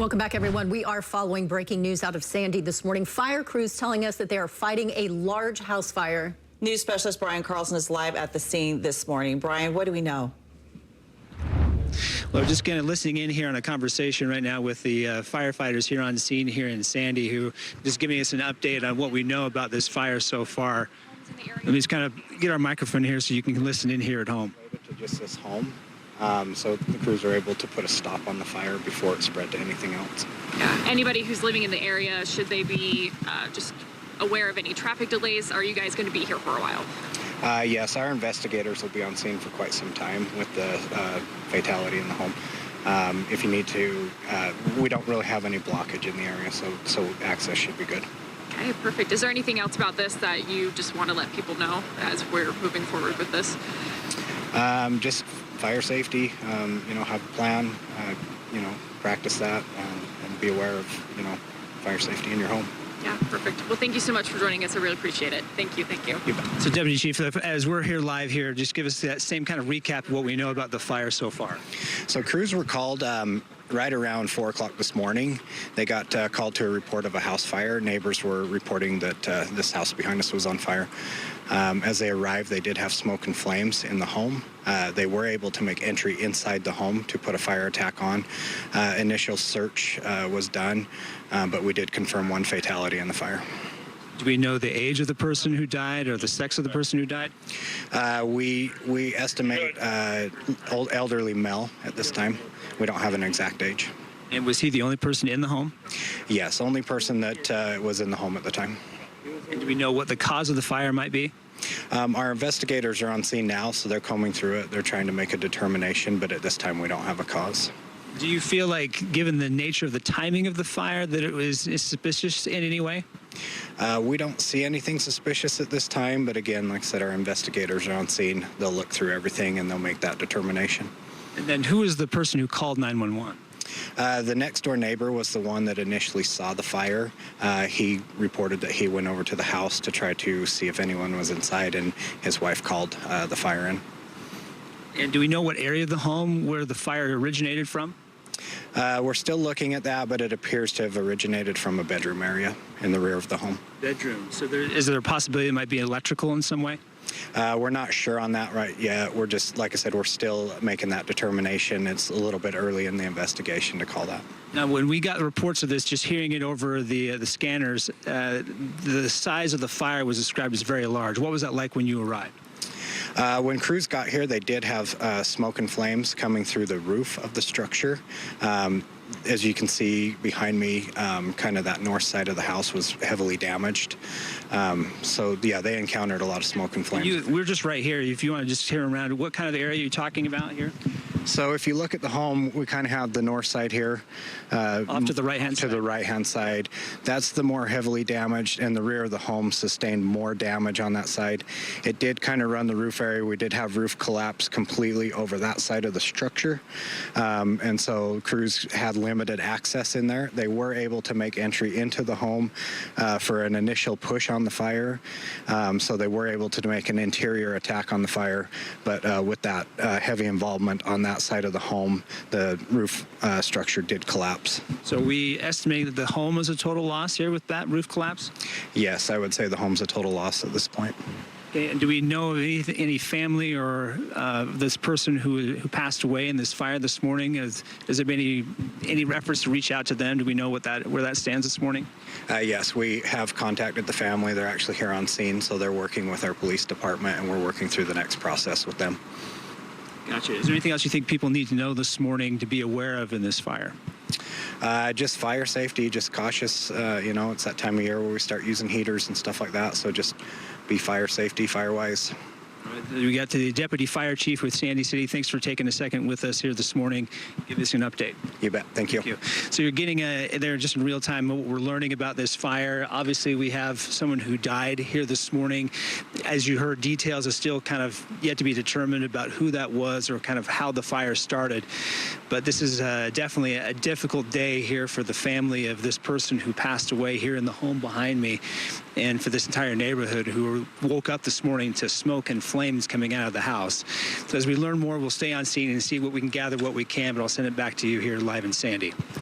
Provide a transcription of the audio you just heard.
Welcome back, everyone. We are following breaking news out of Sandy this morning. Fire crews telling us that they are fighting a large house fire. News specialist Brian Carlson is live at the scene this morning. Brian, what do we know? Well, just kind of listening in here on a conversation right now with the firefighters here on scene here in Sandy, who just giving us an update on what we know about this fire so far. Let me just kind of get our microphone here so you can listen in here at home. To just this home, so the crews are able to put a stop on the fire before it spread to anything else. Yeah. Anybody who's living in the area, should they be just aware of any traffic delays? Are you guys going to be here for a while? Yes, our investigators will be on scene for quite some time with the fatality in the home. If you need to, we don't really have any blockage in the area, so access should be good. Okay, perfect. Is there anything else about this that you just want to let people know as we're moving forward with this? Just fire safety, have a plan, practice that, and be aware of, fire safety in your home. Yeah, perfect. Well, thank you so much for joining us. I really appreciate it. Thank you. Thank you. So, Deputy Chief, as we're here live here, just give us that same kind of recap of what we know about the fire so far. So crews were called right around 4 o'clock this morning. They got called to a report of a house fire. Neighbors were reporting that this house behind us was on fire. As they arrived, they did have smoke and flames in the home. They were able to make entry inside the home to put a fire attack on. Initial search was done, but we did confirm one fatality in the fire. Do we know the age of the person who died or the sex of the person who died? We estimate old elderly male at this time. We don't have an exact age. And was he the only person in the home? Yes, only person that was in the home at the time. And do we know what the cause of the fire might be? Our investigators are on scene now, so they're combing through it. They're trying to make a determination, but at this time we don't have a cause. Do you feel like, given the nature of the timing of the fire, that it was suspicious in any way? We don't see anything suspicious at this time, but again, like I said, our investigators are on scene. They'll look through everything and they'll make that determination. And then who is the person who called 911? The next door neighbor was the one that initially saw the fire. He reported that he went over to the house to try to see if anyone was inside, and his wife called the fire in. And do we know what area of the home where the fire originated from? We're still looking at that, but it appears to have originated from a bedroom area in the rear of the home. Bedroom. So is there a possibility it might be electrical in some way? We're not sure on that right yet. We're just, like I said, we're still making that determination. It's a little bit early in the investigation to call that. Now, when we got reports of this, just hearing it over the scanners, the size of the fire was described as very large. What was that like when you arrived? When crews got here, they did have smoke and flames coming through the roof of the structure. As you can see behind me, kind of that north side of the house was heavily damaged. So, yeah, they encountered a lot of smoke and flames. We're just right here. If you want to just hear around, what kind of area are you talking about here? So if you look at the home, we kind of have the north side here. Off to the right-hand side? To the right-hand side. That's the more heavily damaged, and the rear of the home sustained more damage on that side. It did kind of run the roof area. We did have roof collapse completely over that side of the structure. And so crews had limited access in there. They were able to make entry into the home for an initial push on the fire. So they were able to make an interior attack on the fire. But with that heavy involvement on that side of the home, the roof structure did collapse. So we estimate that the home is a total loss here with that roof collapse? Yes, I would say the home's a total loss at this point. Okay, and do we know of any family or this person who passed away in this fire this morning? Has there been any efforts to reach out to them? Do we know where that stands this morning? Yes, we have contacted the family. They're actually here on scene, so they're working with our police department, and we're working through the next process with them. Gotcha. Is there anything else you think people need to know this morning to be aware of in this fire? Just fire safety, just cautious. It's that time of year where we start using heaters and stuff like that, so just be fire safety, fire-wise. All right, we got to the Deputy Fire Chief with Sandy City. Thanks for taking a second with us here this morning. Give us an update. You bet. Thank you. So you're getting there just in real time what we're learning about this fire. Obviously, we have someone who died here this morning. As you heard, details are still kind of yet to be determined about who that was or kind of how the fire started. But this is definitely a difficult day here for the family of this person who passed away here in the home behind me, and for this entire neighborhood who woke up this morning to smoke and flames coming out of the house. So as we learn more, we'll stay on scene and see what we can gather, what we can, but I'll send it back to you here live in Sandy.